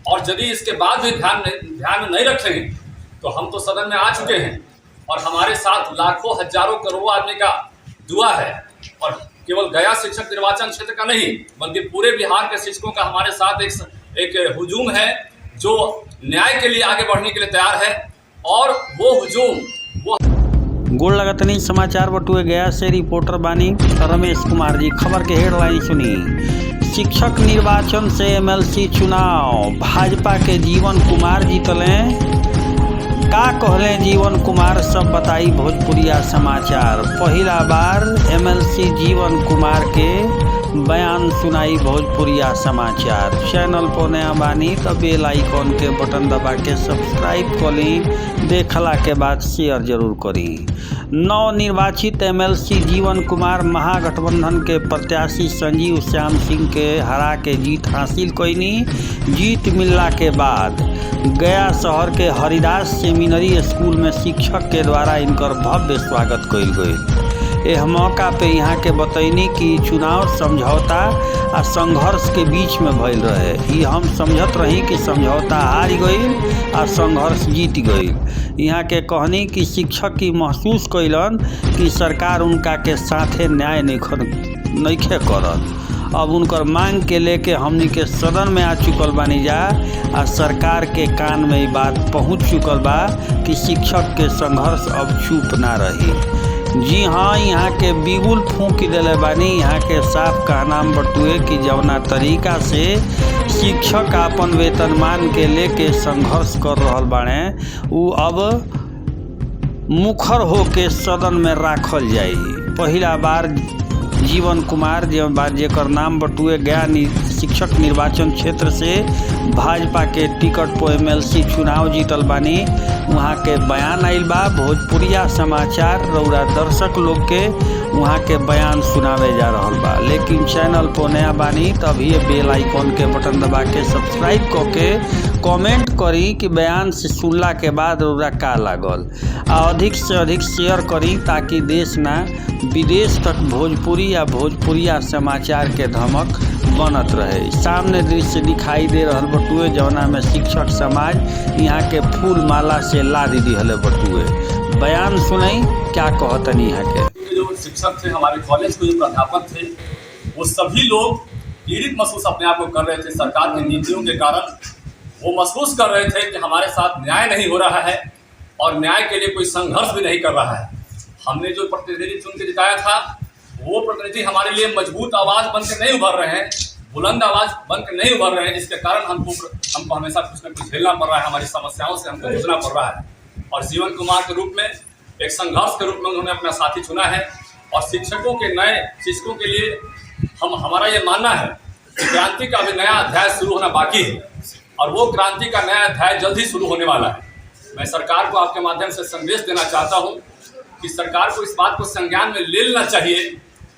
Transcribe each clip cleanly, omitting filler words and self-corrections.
और यदि इसके बाद भी ध्यान में नहीं रखेंगे तो हम तो सदन में आ चुके हैं और हमारे साथ लाखों हजारों करोड़ों आदमी का दुआ है। और केवल गया शिक्षक निर्वाचन क्षेत्र का नहीं बल्कि पूरे बिहार के शिक्षकों का हमारे साथ एक हुजूम है जो न्याय के लिए आगे बढ़ने के लिए तैयार है। और वो हुजूम वो गोड़ लगतनी समाचार बटुए गया से रिपोर्टर बानी रमेश कुमार जी। खबर के हेडलाइन सुनी। शिक्षक निर्वाचन से एमएलसी चुनाव, भाजपा के जीवन कुमार जीतले। का कहले जीवन कुमार, सब बताई भोजपुरिया समाचार। पहला बार एमएलसी जीवन कुमार के बयान सुनाई भोजपुरिया समाचार। चैनल पर नया बानी तो बेल आइकॉन के बटन दबा के सब्सक्राइब करी, देखला के बाद शेयर जरूर करी। नवनिर्वाचित एमएलसी जीवन कुमार महागठबंधन के प्रत्याशी संजीव श्याम सिंह के हरा के जीत हासिल कईनी। जीत मिलला के बाद गया शहर के हरिदास सेमिनरी स्कूल में शिक्षक के द्वारा इनकर भव्य स्वागत कइल गई। यह मौका पे यहाँ के बतैनी कि चुनाव समझौता आ संघर्ष के बीच में भइल रहे। ये हम समझत रही कि समझौता हार गई आ संघर्ष जीत गई। यहाँ के कहनी कि शिक्षक की महसूस कैलन कि सरकार उनका के साथे न्याय नइखे करत। अब उनकर मांग के लेके हमनी के सदन में आ चुकल बानी जा आ सरकार के कान में ये बात पहुँच चुकल बा कि शिक्षक के संघर्ष अब चुप ना रही। जी हाँ, यहाँ के बिगुल फूंक दिले बानी। यहाँ के साफ कहनाम बटुए कि जवना तरीका से शिक्षक अपन वेतनमान के लेके संघर्ष कर रहल बाड़े उ अब मुखर होके सदन में राखल जाई। पहला बार जीवन कुमार जेकर नाम बटुए गया शिक्षक निर्वाचन क्षेत्र से भाजपा के टिकट पर एमएलसी चुनाव जीतल बानी। वहाँ के बयान आइल बा भोजपुरिया समाचार रउरा दर्शक लोग के वहाँ के बयान सुनावे जा रहल बा। लेकिन चैनल पर नया बानी तभी बेल आइकॉन के बटन दबा के सब्सक्राइब करके कमेंट करी कि बयान से सुनला के बाद रउरा का लागल। अधिक से अधिक शेयर करी ताकि देश ना विदेश तक भोजपुरी या भोजपुरिया समाचार के धमक बनत रहे। सामने दृश्य दिखाई दे रहल बटुए जवना में शिक्षक समाज यहाँ के फूल माला से लाद दिहले बटुए। बयान सुनाई क्या कहतनी यहाँ के जो शिक्षक थे, हमारे कॉलेज के जो प्राध्यापक थे, वो सभी लोग पीड़ित महसूस अपने आप को कर रहे थे। सरकार की नीतियों के कारण वो महसूस कर रहे थे कि हमारे साथ न्याय नहीं हो रहा है और न्याय के लिए कोई संघर्ष भी नहीं कर रहा है। हमने जो प्रतिनिधि चुन के जिताया था वो प्रतिनिधि हमारे लिए मजबूत आवाज़ बन के नहीं उभर रहे हैं, बुलंद आवाज़ बन के नहीं उभर रहे हैं, जिसके कारण हमको हमेशा कुछ न कुछ झेलना पड़ रहा है। हमारी समस्याओं से हमको जूझना पड़ रहा है। और जीवन कुमार के रूप में एक संघर्ष के रूप में उन्होंने अपना साथी चुना है। और शिक्षकों के नए शिक्षकों के लिए हमारा ये मानना है कि क्रांति का अभी नया अध्याय शुरू होना बाकी है और वो क्रांति का नया अध्याय जल्द ही शुरू होने वाला है। मैं सरकार को आपके माध्यम से संदेश देना चाहता हूँ कि सरकार को इस बात को संज्ञान में ले लेना चाहिए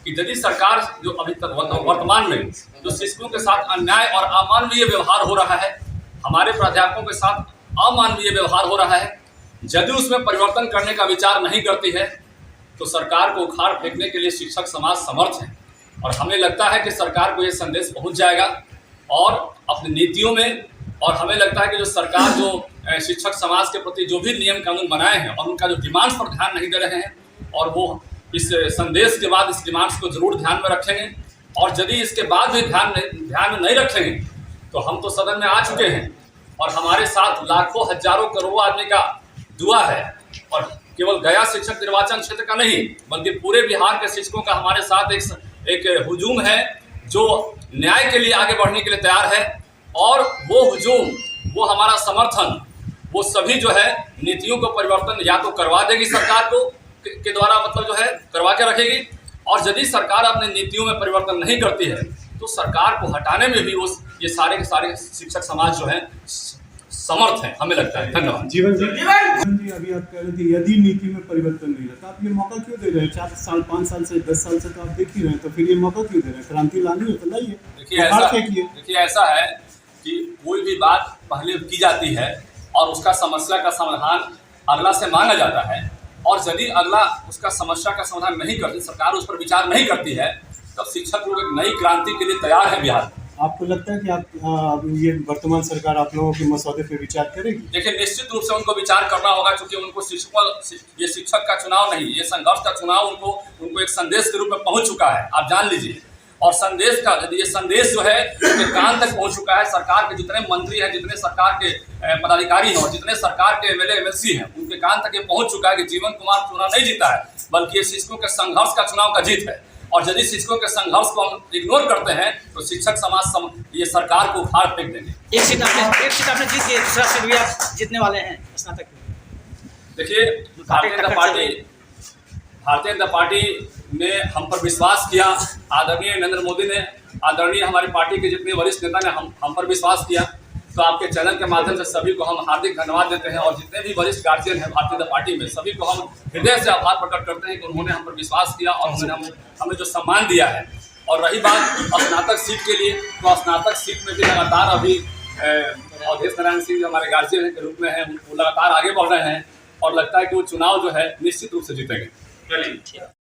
कि यदि सरकार जो अभी तक वर्तमान में जो शिक्षकों के साथ अन्याय और अमानवीय व्यवहार हो रहा है, हमारे प्राध्यापकों के साथ अमानवीय व्यवहार हो रहा है, यदि उसमें परिवर्तन करने का विचार नहीं करती है तो सरकार को उखाड़ फेंकने के लिए शिक्षक समाज समर्थ है। और हमें लगता है कि सरकार को ये संदेश पहुंच जाएगा और अपनी नीतियों में, और हमें लगता है कि जो सरकार जो शिक्षक समाज के प्रति जो भी नियम कानून बनाए हैं और उनका जो डिमांड्स पर ध्यान नहीं दे रहे हैं, और वो इस संदेश के बाद इस डिमांड्स को जरूर ध्यान में रखेंगे। और यदि इसके बाद भी ध्यान में नहीं रखेंगे तो हम तो सदन में आ चुके हैं और हमारे साथ लाखों हजारों करोड़ों आदमी का दुआ है। और केवल गया शिक्षक निर्वाचन क्षेत्र का नहीं बल्कि पूरे बिहार के शिक्षकों का हमारे साथ एक हुजूम है जो न्याय के लिए आगे बढ़ने के लिए तैयार है। और वो हुजूम, वो हमारा समर्थन, वो सभी जो है नीतियों को परिवर्तन या तो करवा देगी सरकार को के द्वारा, मतलब जो है करवा के रखेगी। और यदि सरकार अपने नीतियों में परिवर्तन नहीं करती है तो सरकार को हटाने में भी वो ये सारे के सारे शिक्षक समाज जो है समर्थ है, हमें लगता है। धन्यवाद। जीवन जी अभी आप कह रहे थे यदि नीति में परिवर्तन नहीं रहता, आप ये मौका क्यों दे रहे हैं? 4 साल 5 साल से 10 साल से तो आप देख ही रहे हैं, तो फिर ये मौका क्यों दे रहे हैं? क्रांति लानी हो तो लाइए। देखिए ऐसा है कि कोई भी बात पहले की जाती है और उसका समस्या का समाधान अगला से मांगा जाता है, और यदि अगला उसका समस्या का समाधान नहीं करती, सरकार उस पर विचार नहीं करती है, तब शिक्षक लोग एक नई क्रांति के लिए तैयार है बिहार में। आपको लगता है कि आप ये वर्तमान सरकार आप लोगों के मसौदे पे विचार करेगी? देखिए, निश्चित रूप से उनको विचार करना होगा, क्योंकि उनको ये शिक्षक का चुनाव नहीं, ये संघर्ष का चुनाव उनको एक संदेश के रूप में पहुंच चुका है, आप जान लीजिए। और ये संदेश जो है उनके कान तक पहुंच चुका है। सरकार के जितने मंत्री हैं, जितने सरकार के पदाधिकारी हैं और जितने सरकार के एमएलए एमएलसी हैं, उनके कान तक ये पहुंच चुका है कि जीवन कुमार चुनाव नहीं जीता है, बल्कि ये शिक्षकों के संघर्ष का चुनाव का जीत है। और यदि शिक्षकों के संघर्ष को हम इग्नोर करते हैं तो शिक्षक समाज ये सरकार को उखाड़ फेंक देंगे। एक सीट आपने जीत के, दूसरा सीट भी आप जीतने वाले हैं स्नातक में। देखिए, भारतीय जनता पार्टी ने हम पर विश्वास किया। आदरणीय नरेंद्र मोदी ने, आदरणीय हमारी पार्टी के जितने वरिष्ठ नेता ने हम पर विश्वास किया। तो आपके चैनल के माध्यम से सभी को हम हार्दिक धन्यवाद देते हैं, और जितने भी वरिष्ठ गार्जियन हैं भारतीय जनता पार्टी में, सभी को हम हृदय से आभार प्रकट करते हैं कि उन्होंने हम पर विश्वास किया और उन्होंने हमें जो सम्मान दिया है। और रही बात स्नातक सीट के लिए, तो स्नातक सीट में भी लगातार अभी अवधेश नारायण सिंह जो हमारे गार्जियन के रूप में हैं, वो लगातार आगे बढ़ रहे हैं और लगता है कि वो चुनाव जो है निश्चित रूप से जीतेंगे।